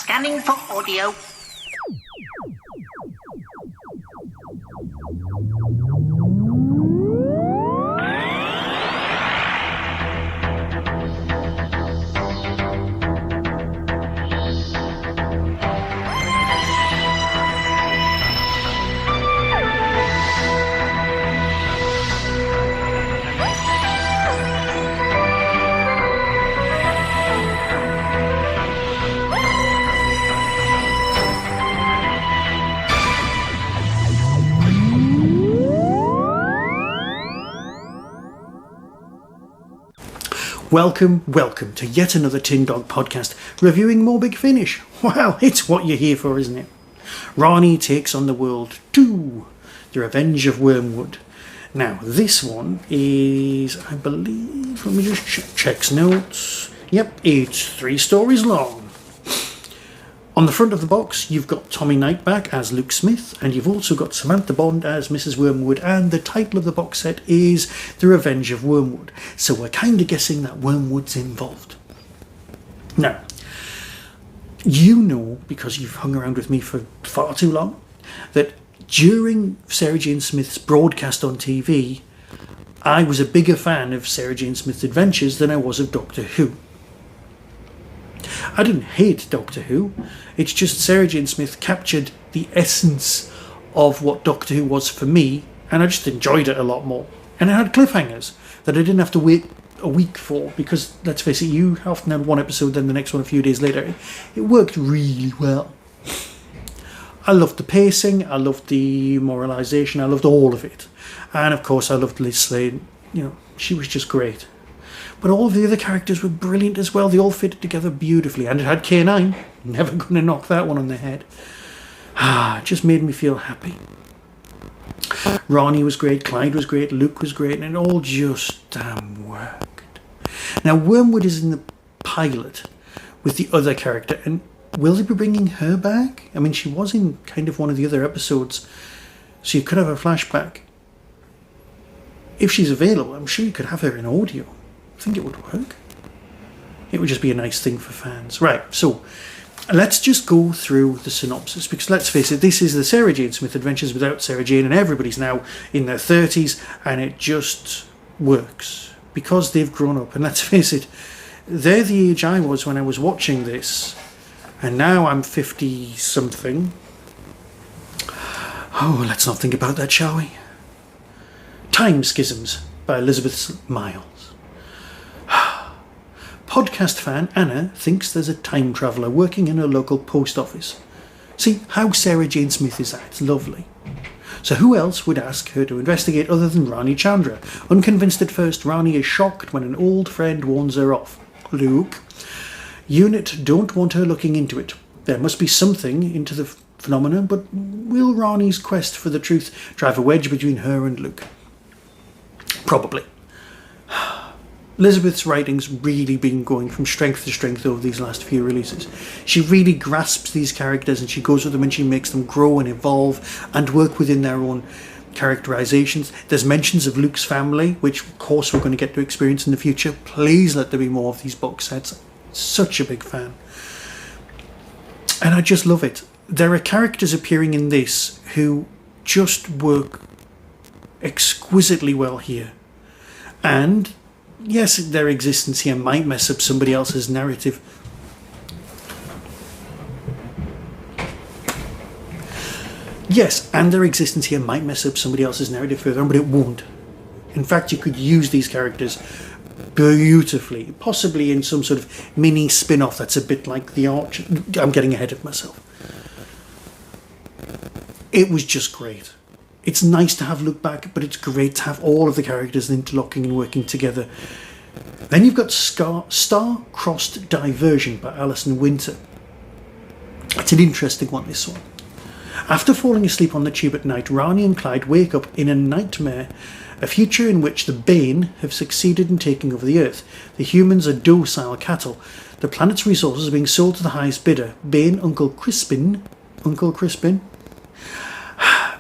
Scanning for audio. Welcome to yet another Tin Dog podcast, reviewing more Big Finish. Well, it's what you're here for, isn't it? Rani takes on the world 2, The Revenge of Wormwood. Now, this one is, I believe, let me just check notes. Yep, it's 3 stories long. On the front of the box, you've got Tommy Nightback as Luke Smith, and you've also got Samantha Bond as Mrs. Wormwood, and the title of the box set is The Revenge of Wormwood. So we're kind of guessing that Wormwood's involved. Now, you know, because you've hung around with me for far too long, that during Sarah Jane Smith's broadcast on TV, I was a bigger fan of Sarah Jane Smith's adventures than I was of Doctor Who. I didn't hate Doctor Who, it's just Sarah Jane Smith captured the essence of what Doctor Who was for me, and I just enjoyed it a lot more. And it had cliffhangers that I didn't have to wait a week for, because, let's face it, you often had one episode, then the next one a few days later. It worked really well. I loved the pacing, I loved the moralisation, I loved all of it. And of course I loved Liz Slade, she was just great. But all of the other characters were brilliant as well. They all fitted together beautifully. And it had K9. Never going to knock that one on the head. It just made me feel happy. Rani was great, Clyde was great, Luke was great, and it all just damn worked. Now, Wormwood is in the pilot with the other character. And will they be bringing her back? I mean, she was in kind of one of the other episodes. So you could have a flashback. If she's available, I'm sure you could have her in audio. I think it would work. It would just be a nice thing for fans. Right, so let's just go through the synopsis, because let's face it, this is the Sarah Jane Smith adventures without Sarah Jane, and everybody's now in their 30s, and it just works because they've grown up. And let's face it, they're the age I was when I was watching this, and now I'm 50 something. Oh, let's not think about that, shall we? Time Schisms by Elizabeth Miles. Podcast fan Anna thinks there's a time traveller working in her local post office. See how Sarah Jane Smith is at, it's lovely. So who else would ask her to investigate other than Rani Chandra? Unconvinced at first, Rani is shocked when an old friend warns her off. Luke. Unit don't want her looking into it. There must be something into the phenomenon, but will Rani's quest for the truth drive a wedge between her and Luke? Probably. Elizabeth's writing's really been going from strength to strength over these last few releases. She really grasps these characters and she goes with them and she makes them grow and evolve and work within their own characterizations. There's mentions of Luke's family, which of course we're going to get to experience in the future. Please let there be more of these box sets. Such a big fan. And I just love it. There are characters appearing in this who just work exquisitely well here. And yes, their existence here might mess up somebody else's narrative. Yes, and their existence here might mess up somebody else's narrative further on, but it won't. In fact, you could use these characters beautifully, possibly in some sort of mini spin-off that's a bit like The Arch. I'm getting ahead of myself. It was just great. It's nice to have Luke back, but it's great to have all of the characters interlocking and working together. Then you've got Star-Crossed Diversion by Alison Winter. It's an interesting one, this one. After falling asleep on the tube at night, Rani and Clyde wake up in a nightmare, a future in which the Bane have succeeded in taking over the Earth. The humans are docile cattle. The planet's resources are being sold to the highest bidder. Bane, Uncle Crispin,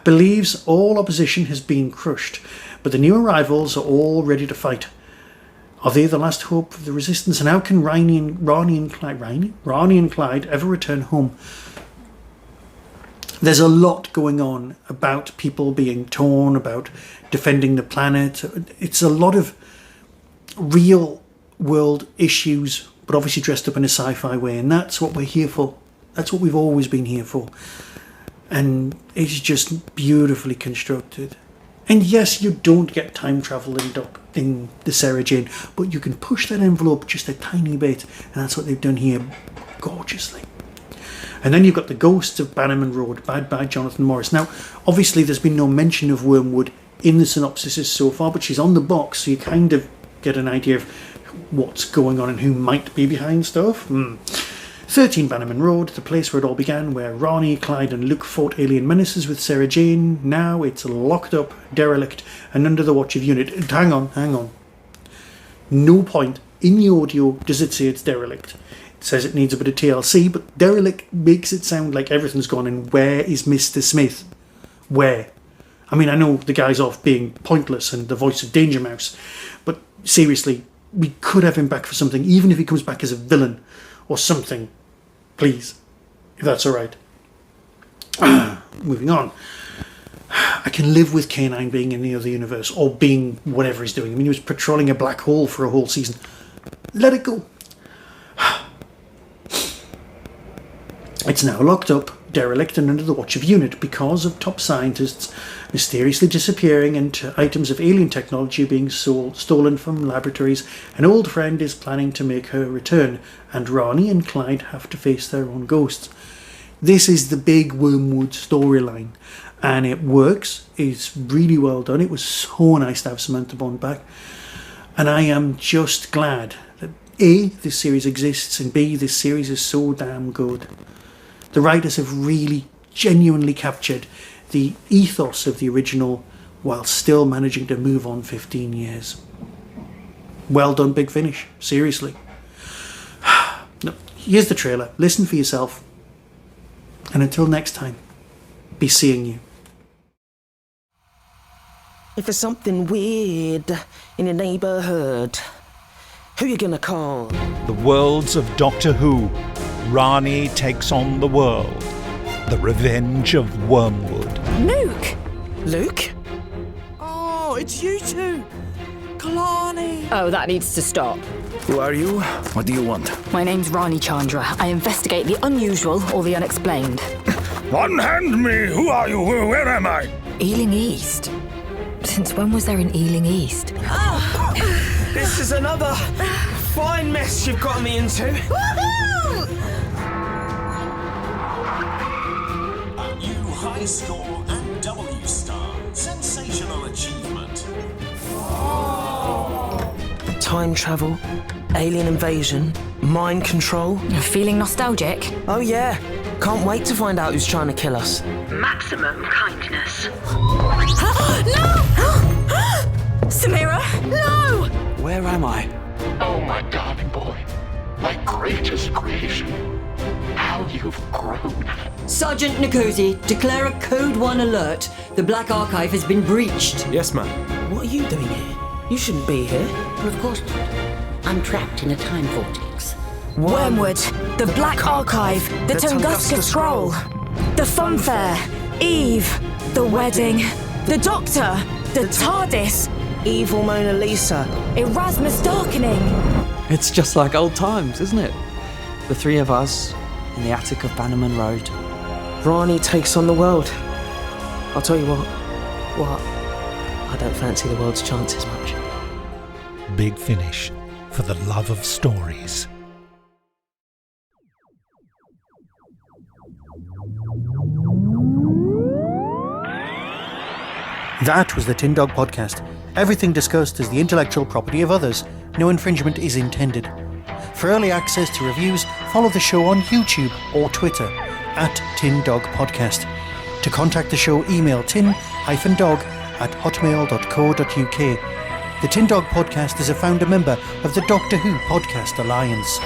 believes all opposition has been crushed, but the new arrivals are all ready to fight. Are they the last hope of the resistance? And how can Rani and Clyde ever return home? There's a lot going on about people being torn, about defending the planet. It's a lot of real world issues, but obviously dressed up in a sci-fi way, and that's what we're here for. That's what we've always been here for. And it's just beautifully constructed. And yes, you don't get time travel in the Sarah Jane, but you can push that envelope just a tiny bit, and that's what they've done here gorgeously. And then you've got the ghosts of Bannerman Road, Bad Jonathan Morris. Now, obviously there's been no mention of Wormwood in the synopsises so far, but she's on the box, so you kind of get an idea of what's going on and who might be behind stuff. 13 Bannerman Road, the place where it all began, where Rani, Clyde and Luke fought alien menaces with Sarah Jane. Now it's locked up, derelict, and under the watch of UNIT. Hang on. No point in the audio does it say it's derelict. It says it needs a bit of TLC, but derelict makes it sound like everything's gone, and where is Mr. Smith? Where? I mean, I know the guy's off being pointless and the voice of Danger Mouse, but seriously, we could have him back for something, even if he comes back as a villain or something. Please, if that's alright. Moving on. I can live with K9 being in the other universe, or being whatever he's doing. I mean, he was patrolling a black hole for a whole season. Let it go. It's now locked up, derelict and under the watch of UNIT because of top scientists mysteriously disappearing and items of alien technology being stolen from laboratories. An old friend is planning to make her return, and Rani and Clyde have to face their own ghosts. This is the big Wormwood storyline, and it works. It's really well done. It was so nice to have Samantha Bond back, and I am just glad that A, this series exists, and B, this series is so damn good. The writers have really genuinely captured the ethos of the original while still managing to move on 15 years. Well done, Big Finish. Seriously. No, here's the trailer. Listen for yourself. And until next time, be seeing you. If there's something weird in your neighbourhood, who you gonna call? The worlds of Doctor Who. Rani takes on the world. The Revenge of Wormwood. Luke? Oh, it's you two. Kalani. Oh, that needs to stop. Who are you? What do you want? My name's Rani Chandra. I investigate the unusual or the unexplained. Unhand me! Who are you? Where am I? Ealing East? Since when was there an Ealing East? This is another fine mess you've got me into. A new high score and W star. Sensational achievement. Time travel, alien invasion, mind control. Feeling nostalgic? Oh yeah, can't wait to find out who's trying to kill us. Maximum kindness. No! Samira? No! Where am I? Oh, my darling boy. My greatest creation. How you've grown. Sergeant Nkosi, declare a Code 1 alert. The Black Archive has been breached. Yes, ma'am. What are you doing here? You shouldn't be here. Well, of course not. I'm trapped in a time vortex. Wormwood, the Black Archive, the Tunguska Scroll, the Funfair, Eve, the Wedding, the Doctor, the TARDIS, Evil Mona Lisa, Erasmus Darkening. It's just like old times, isn't it? The three of us in the attic of Bannerman Road. Rani takes on the world. I'll tell you what, I don't fancy the world's chances much. Big Finish, for the love of stories. That was the Tin Dog Podcast. Everything discussed is the intellectual property of others. No infringement is intended. For early access to reviews, follow the show on YouTube or Twitter @Tin Dog Podcast. To contact the show, email tin-dog@hotmail.co.uk. The Tin Dog Podcast is a founder member of the Doctor Who Podcast Alliance.